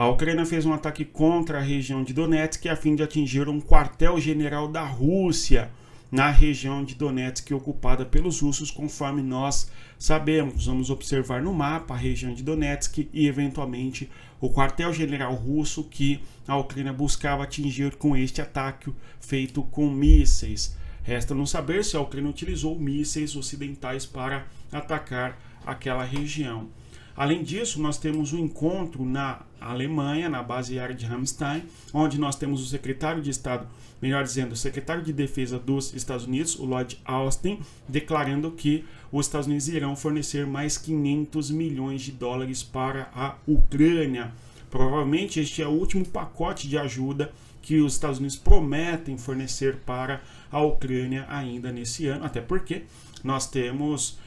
A Ucrânia fez um ataque contra a região de Donetsk a fim de atingir um quartel-general da Rússia na região de Donetsk ocupada pelos russos, conforme nós sabemos. Vamos observar no mapa a região de Donetsk e, eventualmente, o quartel-general russo que a Ucrânia buscava atingir com este ataque feito com mísseis. Resta não saber se a Ucrânia utilizou mísseis ocidentais para atacar aquela região. Além disso, nós temos um encontro na Alemanha, na base aérea de Ramstein, onde nós temos o secretário de Estado, melhor dizendo, o secretário de Defesa dos Estados Unidos, o Lloyd Austin, declarando que os Estados Unidos irão fornecer mais 500 milhões de dólares para a Ucrânia. Provavelmente este é o último pacote de ajuda que os Estados Unidos prometem fornecer para a Ucrânia ainda nesse ano, até porque nós temos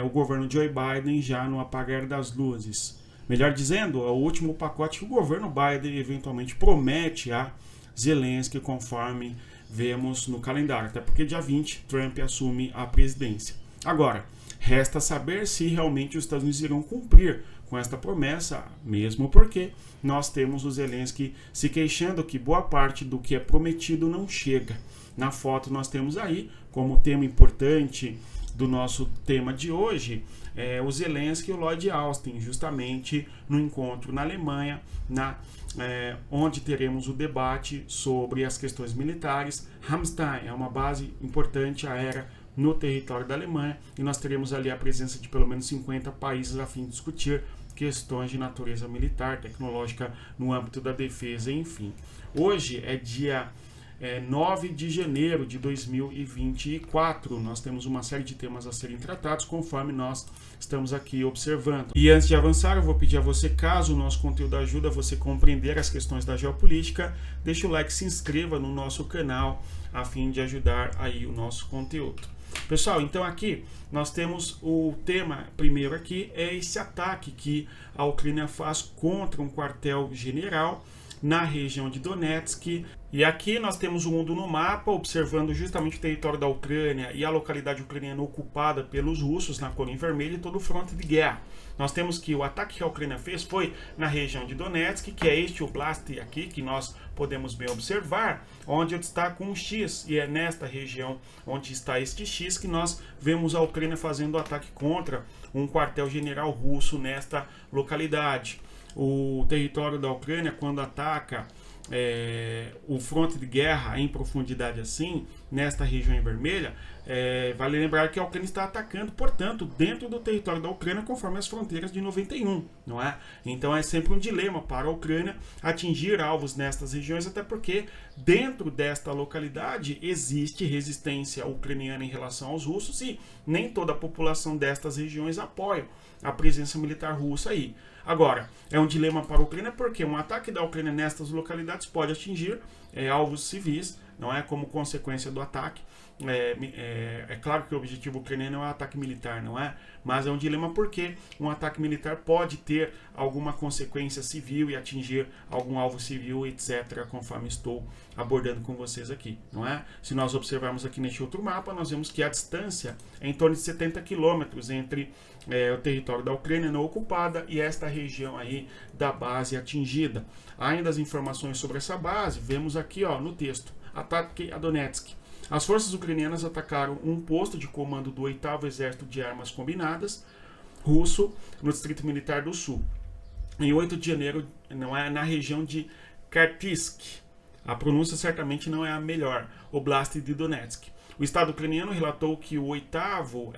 o governo Joe Biden já no apagar das luzes. Melhor dizendo, é o último pacote que o governo Biden eventualmente promete a Zelensky, conforme vemos no calendário, até porque dia 20 Trump assume a presidência. Agora, resta saber se realmente os Estados Unidos irão cumprir com esta promessa, mesmo porque nós temos o Zelensky se queixando que boa parte do que é prometido não chega. Na foto nós temos aí, como tema importante do nosso tema de hoje, o Zelensky e o Lloyd Austin, justamente no encontro na Alemanha, onde teremos o debate sobre as questões militares. Ramstein é uma base importante aérea no território da Alemanha e nós teremos ali a presença de pelo menos 50 países a fim de discutir questões de natureza militar, tecnológica no âmbito da defesa, enfim. Hoje é dia 9 de janeiro de 2024. Nós temos uma série de temas a serem tratados conforme nós estamos aqui observando. E antes de avançar, eu vou pedir a você, caso o nosso conteúdo ajude a você compreender as questões da geopolítica, deixa o like, se inscreva no nosso canal a fim de ajudar aí o nosso conteúdo. Pessoal, então aqui nós temos o tema primeiro aqui, é esse ataque que a Ucrânia faz contra um quartel-general na região de Donetsk. E aqui nós temos o mundo no mapa, observando justamente o território da Ucrânia e a localidade ucraniana ocupada pelos russos na cor em vermelho e todo o fronte de guerra. Nós temos que o ataque que a Ucrânia fez foi na região de Donetsk, que é este oblast aqui, que nós podemos bem observar, onde eu destaco um X, e é nesta região onde está este X que nós vemos a Ucrânia fazendo o ataque contra um quartel-general russo nesta localidade. O território da Ucrânia, quando ataca o fronte de guerra em profundidade assim, nesta região em vermelha, vale lembrar que a Ucrânia está atacando, portanto, dentro do território da Ucrânia, conforme as fronteiras de 91, não é? Então é sempre um dilema para a Ucrânia atingir alvos nestas regiões, até porque dentro desta localidade existe resistência ucraniana em relação aos russos e nem toda a população destas regiões apoia a presença militar russa aí. Agora, é um dilema para a Ucrânia porque um ataque da Ucrânia nestas localidades pode atingir alvos civis, não é? Como consequência do ataque. É claro que o objetivo ucraniano é um ataque militar, não é? Mas é um dilema porque um ataque militar pode ter alguma consequência civil e atingir algum alvo civil, etc., conforme estou abordando com vocês aqui, não é? Se nós observarmos aqui neste outro mapa, nós vemos que a distância é em torno de 70 quilômetros entre o território da Ucrânia não ocupada e esta região aí da base atingida. Ainda as informações sobre essa base, vemos aqui no texto, ataque a Donetsk. As forças ucranianas atacaram um posto de comando do 8º Exército de Armas Combinadas russo no Distrito Militar do Sul, em 8 de janeiro, não é, na região de Kharkiv. A pronúncia certamente não é a melhor, Oblast de Donetsk. O Estado ucraniano relatou que o 8º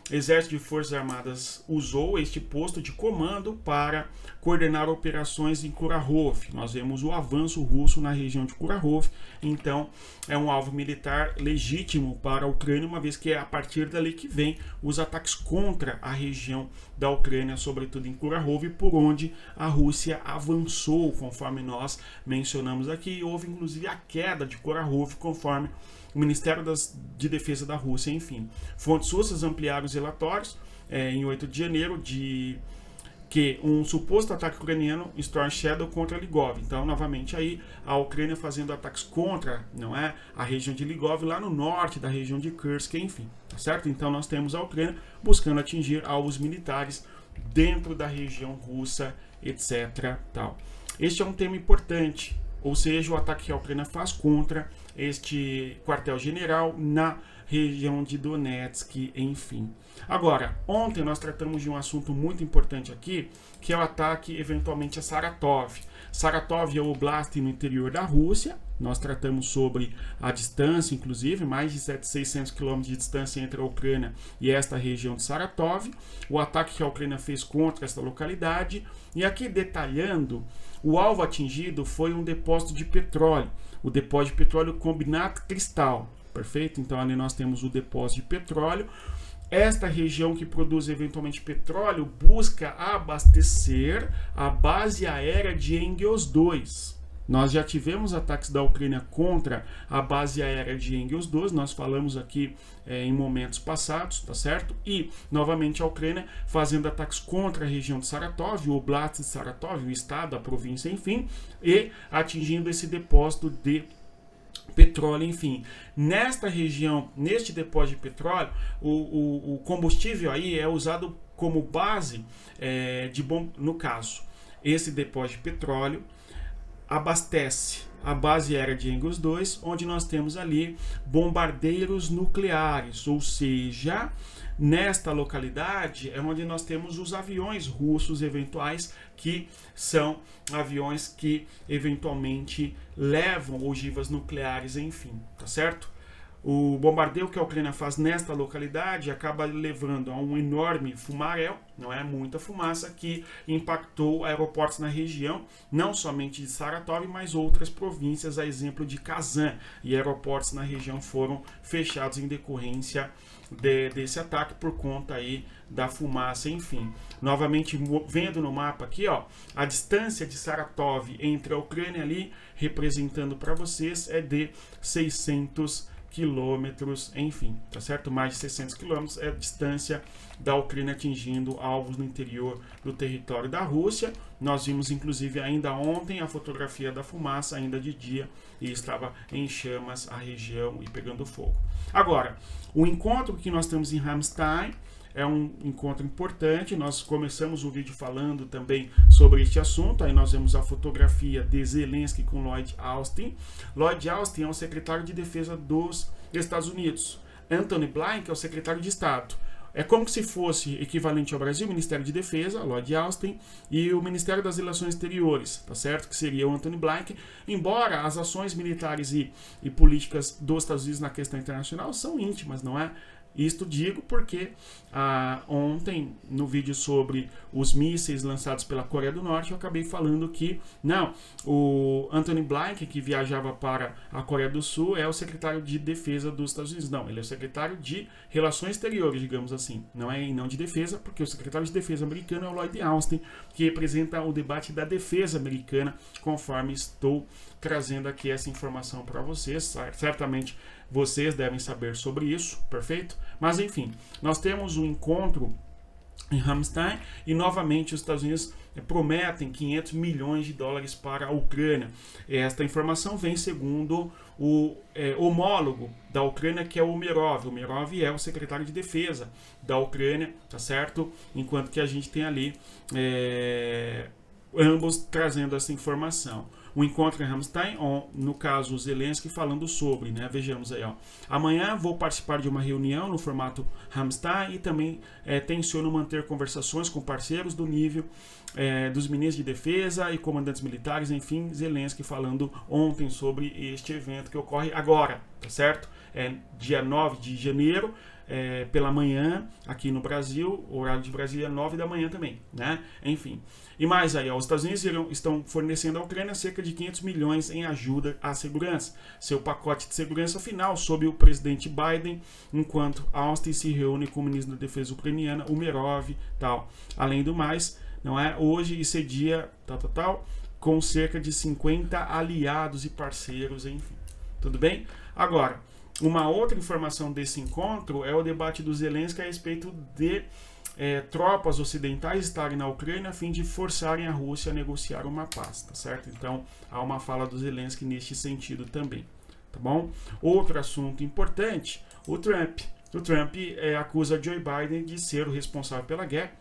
Exército de Forças Armadas usou este posto de comando para coordenar operações em Kurakhov. Nós vemos o avanço russo na região de Kurakhov, então é um alvo militar legítimo para a Ucrânia, uma vez que é a partir dali que vem os ataques contra a região da Ucrânia, sobretudo em Kurakhov, por onde a Rússia avançou, conforme nós mencionamos aqui. Houve inclusive a queda de Kurakhov, conforme o Ministério de Defesa da Rússia, enfim. Fontes russas ampliaram os relatórios em 8 de janeiro de que um suposto ataque ucraniano Storm Shadow contra Ligov. Então, novamente aí, a Ucrânia fazendo ataques contra, não é, a região de Ligov, lá no norte da região de Kursk, enfim, tá certo? Então, nós temos a Ucrânia buscando atingir alvos militares dentro da região russa, etc. tal. este é um tema importante, ou seja, o ataque que a Ucrânia faz contra este quartel-general na região de Donetsk, enfim. Agora, ontem nós tratamos de um assunto muito importante aqui, que é o ataque eventualmente a Saratov. Saratov é o oblast no interior da Rússia. Nós tratamos sobre a distância, inclusive, mais de 600 km de distância entre a Ucrânia e esta região de Saratov. O ataque que a Ucrânia fez contra esta localidade. E aqui detalhando, o alvo atingido foi um depósito de petróleo. O depósito de petróleo Combinat Cristal. Perfeito? Então ali nós temos o depósito de petróleo. Esta região que produz eventualmente petróleo busca abastecer a base aérea de Engels 2. Nós já tivemos ataques da Ucrânia contra a base aérea de Engels 2, nós falamos aqui em momentos passados, tá certo? E, novamente, a Ucrânia fazendo ataques contra a região de Saratov, o Oblast de Saratov, o estado, a província, enfim, e atingindo esse depósito de petróleo, enfim. Nesta região, neste depósito de petróleo, o combustível aí é usado como base no caso, esse depósito de petróleo abastece a base aérea de Engels 2, onde nós temos ali bombardeiros nucleares, ou seja, nesta localidade é onde nós temos os aviões russos eventuais, que são aviões que eventualmente levam ogivas nucleares, enfim, tá certo? O bombardeio que a Ucrânia faz nesta localidade acaba levando a um enorme fumaréu, não é muita fumaça, que impactou aeroportos na região, não somente de Saratov, mas outras províncias, a exemplo de Kazan, e aeroportos na região foram fechados em decorrência desse ataque por conta aí da fumaça, enfim. Novamente, vendo no mapa aqui, ó, a distância de Saratov entre a Ucrânia ali, representando para vocês, é de 600 quilômetros, enfim, tá certo? Mais de 600 quilômetros é a distância da Ucrânia atingindo alvos no interior do território da Rússia. Nós vimos, inclusive, ainda ontem a fotografia da fumaça, ainda de dia, e estava em chamas a região e pegando fogo. Agora, o encontro que nós temos em Ramstein é um encontro importante. Nós começamos o vídeo falando também sobre este assunto. Aí nós vemos a fotografia de Zelensky com Lloyd Austin. Lloyd Austin é o secretário de defesa dos Estados Unidos. Antony Blinken é o secretário de Estado. É como se fosse equivalente ao Brasil, o Ministério de Defesa, Lloyd Austin, e o Ministério das Relações Exteriores, tá certo? Que seria o Antony Blinken, embora as ações militares e políticas dos Estados Unidos na questão internacional são íntimas, não é? Isto digo porque ontem, no vídeo sobre os mísseis lançados pela Coreia do Norte, eu acabei falando que, não, o Antony Blinken, que viajava para a Coreia do Sul, é o secretário de defesa dos Estados Unidos. Não, ele é o secretário de relações exteriores, digamos assim. Não de defesa, porque o secretário de defesa americano é o Lloyd Austin, que representa o debate da defesa americana, conforme estou trazendo aqui essa informação para vocês. Certamente vocês devem saber sobre isso, perfeito? Mas enfim, nós temos um encontro em Ramstein e novamente os Estados Unidos prometem 500 milhões de dólares para a Ucrânia. Esta informação vem segundo o homólogo da Ucrânia, que é o Umerov. O Umerov é o secretário de defesa da Ucrânia, tá certo? Enquanto que a gente tem ali ambos trazendo essa informação. O encontro em Ramstein, no caso o Zelensky falando sobre, né? Vejamos aí, ó. Amanhã vou participar de uma reunião no formato Ramstein e também tenciono manter conversações com parceiros do nível dos ministros de defesa e comandantes militares, enfim, Zelensky falando ontem sobre este evento que ocorre agora, tá certo? Dia 9 de janeiro, pela manhã, aqui no Brasil, o horário de Brasília 9 da manhã também, né? Enfim. E mais aí, os Estados Unidos estão fornecendo à Ucrânia cerca de 500 milhões em ajuda à segurança. Seu pacote de segurança final sob o presidente Biden, enquanto Austin se reúne com o ministro da Defesa ucraniana, Umerov, tal. Além do mais, não é? Hoje esse dia, com cerca de 50 aliados e parceiros, enfim. Tudo bem? Agora, uma outra informação desse encontro é o debate do Zelensky a respeito de tropas ocidentais estarem na Ucrânia a fim de forçarem a Rússia a negociar uma paz, tá certo? Então, há uma fala do Zelensky neste sentido também, tá bom? Outro assunto importante, o Trump. O Trump acusa Joe Biden de ser o responsável pela guerra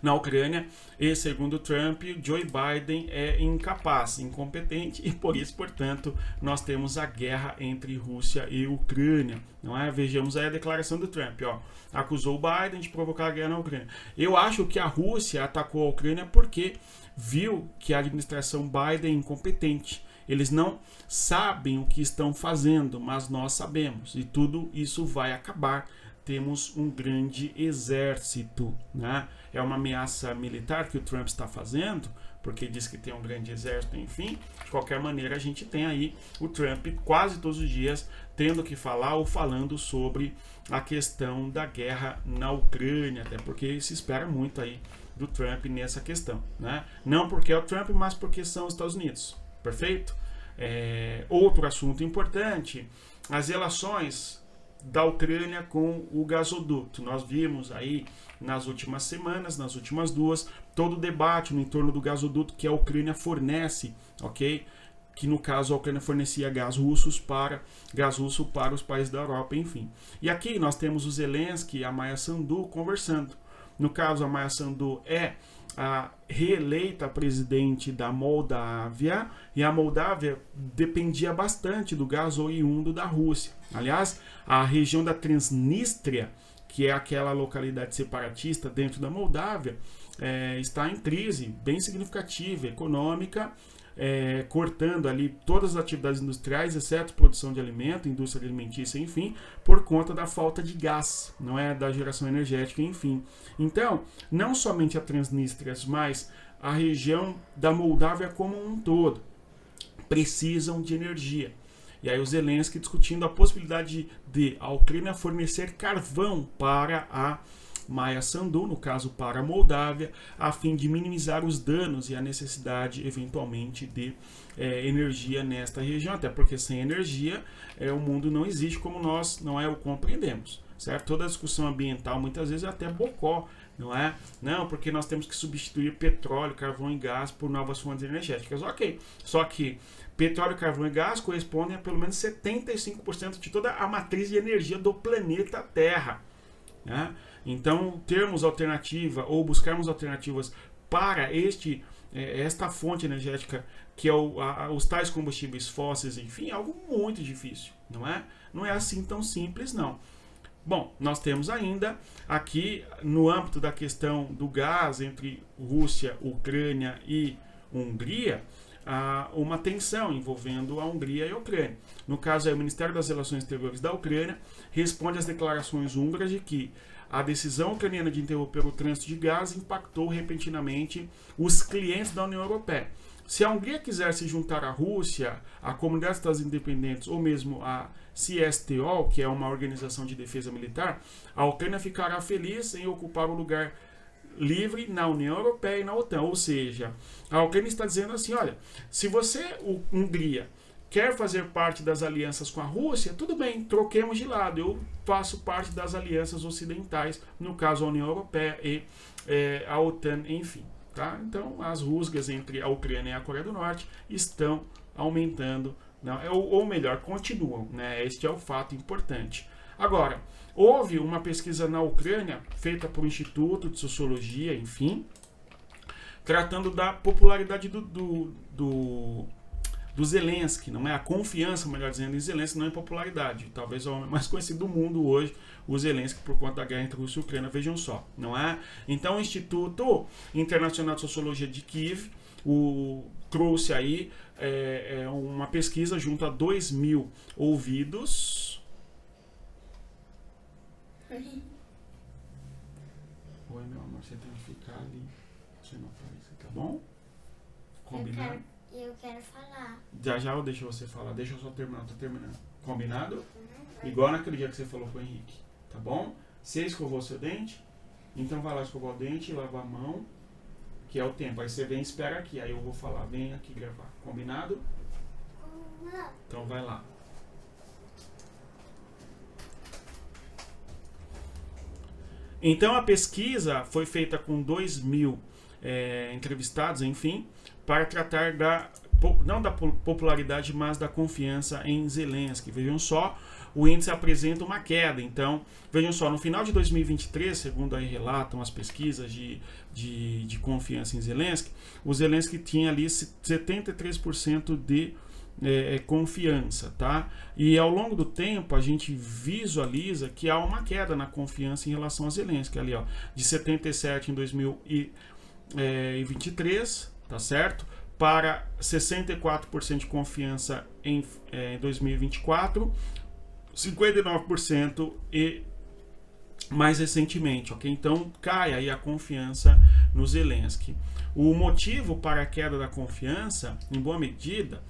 na Ucrânia e, segundo Trump, Joe Biden é incapaz, incompetente e por isso, portanto, nós temos a guerra entre Rússia e Ucrânia, não é? Vejamos aí a declaração do Trump, ó, acusou o Biden de provocar a guerra na Ucrânia. Eu acho que a Rússia atacou a Ucrânia porque viu que a administração Biden é incompetente. Eles não sabem o que estão fazendo, mas nós sabemos e tudo isso vai acabar. Temos um grande exército, né? É uma ameaça militar que o Trump está fazendo, porque diz que tem um grande exército, enfim. De qualquer maneira, a gente tem aí o Trump quase todos os dias tendo que falar ou falando sobre a questão da guerra na Ucrânia, até porque se espera muito aí do Trump nessa questão, né? Não porque é o Trump, mas porque são os Estados Unidos, perfeito? Outro assunto importante, as relações da Ucrânia com o gasoduto. Nós vimos aí nas últimas semanas, nas últimas duas, todo o debate no entorno do gasoduto que a Ucrânia fornece, ok? Que no caso a Ucrânia fornecia gás russo para os países da Europa, enfim. E aqui nós temos o Zelensky e a Maia Sandu conversando. No caso, a Maia Sandu é a reeleita presidente da Moldávia, e a Moldávia dependia bastante do gás oriundo da Rússia. Aliás, a região da Transnistria, que é aquela localidade separatista dentro da Moldávia, está em crise bem significativa, econômica, cortando ali todas as atividades industriais, exceto produção de alimento, indústria alimentícia, enfim, por conta da falta de gás, não é, da geração energética, enfim. Então, não somente a Transnistria, mas a região da Moldávia como um todo precisam de energia. E aí o Zelensky discutindo a possibilidade de a Ucrânia fornecer carvão para a Maia Sandu, no caso para a Moldávia, a fim de minimizar os danos e a necessidade, eventualmente, de energia nesta região, até porque sem energia o mundo não existe como nós o compreendemos, certo? Toda a discussão ambiental, muitas vezes, é até bocó, não é? Não, porque nós temos que substituir petróleo, carvão e gás por novas fontes energéticas. Ok, só que petróleo, carvão e gás correspondem a pelo menos 75% de toda a matriz de energia do planeta Terra, né? Então, termos alternativa ou buscarmos alternativas para esta fonte energética, que é os tais combustíveis fósseis, enfim, é algo muito difícil, não é? Não é assim tão simples, não. Bom, nós temos ainda aqui, no âmbito da questão do gás entre Rússia, Ucrânia e Hungria, uma tensão envolvendo a Hungria e a Ucrânia. No caso, o Ministério das Relações Exteriores da Ucrânia responde às declarações húngaras de que a decisão ucraniana de interromper o trânsito de gás impactou repentinamente os clientes da União Europeia. Se a Hungria quiser se juntar à Rússia, à Comunidade dos Estados Independentes ou mesmo à CSTO, que é uma organização de defesa militar, a Ucrânia ficará feliz em ocupar o lugar livre na União Europeia e na OTAN. Ou seja, a Ucrânia está dizendo assim, olha, se você, Hungria, quer fazer parte das alianças com a Rússia, tudo bem, troquemos de lado. Eu faço parte das alianças ocidentais, no caso a União Europeia e a OTAN, enfim. Tá? Então, as rusgas entre a Ucrânia e a Coreia do Norte estão aumentando, ou melhor, continuam. Né? Este é o fato importante. Agora, houve uma pesquisa na Ucrânia, feita por um instituto de sociologia, enfim, tratando da popularidade do Zelensky, não é? A confiança, melhor dizendo, em Zelensky, não é popularidade. Talvez é o homem mais conhecido do mundo hoje, o Zelensky, por conta da guerra entre Rússia e Ucrânia, vejam só, não é? Então, o Instituto Internacional de Sociologia de Kiev trouxe aí uma pesquisa junto a 2.000 ouvidos. Oi, meu amor, você tem que ficar ali. Você não aparece, tá bom? Combinado? Eu quero falar. Já eu deixo você falar. Deixa eu só terminar. Tô terminando. Combinado? Igual naquele dia que você falou com o Henrique. Tá bom? Você escovou seu dente? Então vai lá escovar o dente, lava a mão, que é o tempo. Aí você vem e espera aqui. Aí eu vou falar. Vem aqui gravar. Combinado? Então vai lá. Então a pesquisa foi feita com 2.000 entrevistados, enfim, para tratar da não da popularidade, mas da confiança em Zelensky. Vejam só, o índice apresenta uma queda. Então, vejam só, no final de 2023, segundo aí relatam as pesquisas de confiança em Zelensky, o Zelensky tinha ali 73% de confiança, tá? E ao longo do tempo a gente visualiza que há uma queda na confiança em relação a Zelensky, ali ó, de 77 em 2023, tá certo? Para 64% de confiança em 2024, 59% e mais recentemente, ok? Então cai aí a confiança no Zelensky. O motivo para a queda da confiança, em boa medida,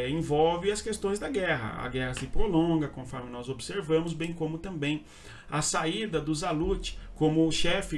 envolve as questões da guerra. A guerra se prolonga, conforme nós observamos, bem como também a saída do Zalut como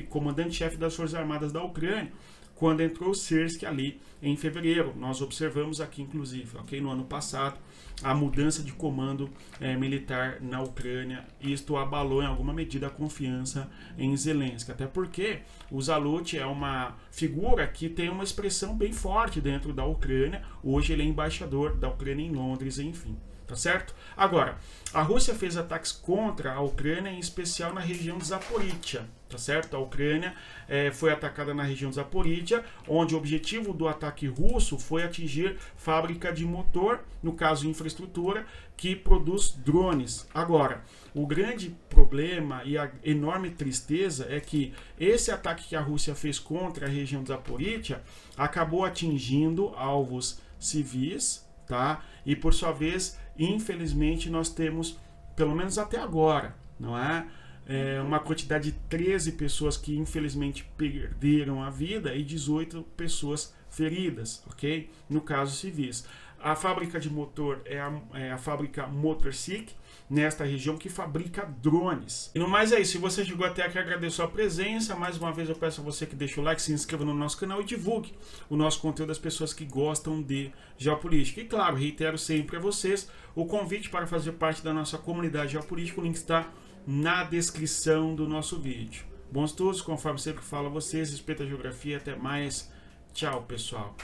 comandante-chefe das Forças Armadas da Ucrânia, quando entrou o Syrskyi ali em fevereiro. Nós observamos aqui, inclusive, ok, no ano passado, a mudança de comando militar na Ucrânia. Isto abalou em alguma medida a confiança em Zelensky, até porque o Zalut é uma figura que tem uma expressão bem forte dentro da Ucrânia. Hoje ele é embaixador da Ucrânia em Londres, enfim. Tá certo? Agora, a Rússia fez ataques contra a Ucrânia, em especial na região de Zaporizhia, tá certo? A Ucrânia foi atacada na região de Zaporizhia, onde o objetivo do ataque russo foi atingir fábrica de motor, no caso infraestrutura, que produz drones. Agora, o grande problema e a enorme tristeza é que esse ataque que a Rússia fez contra a região de Zaporizhia acabou atingindo alvos civis, tá? E por sua vez, infelizmente, nós temos, pelo menos até agora, não é? Uma quantidade de 13 pessoas que infelizmente perderam a vida e 18 pessoas feridas, ok? No caso civis. A fábrica de motor é a fábrica Motorsik, nesta região, que fabrica drones. E no mais é isso. Se você chegou até aqui, agradeço a presença. Mais uma vez eu peço a você que deixe o like, se inscreva no nosso canal e divulgue o nosso conteúdo às pessoas que gostam de geopolítica. E claro, reitero sempre a vocês o convite para fazer parte da nossa comunidade geopolítica. O link está na descrição do nosso vídeo. Bons estudos, conforme sempre falo a vocês. Respeito a geografia. Até mais. Tchau, pessoal.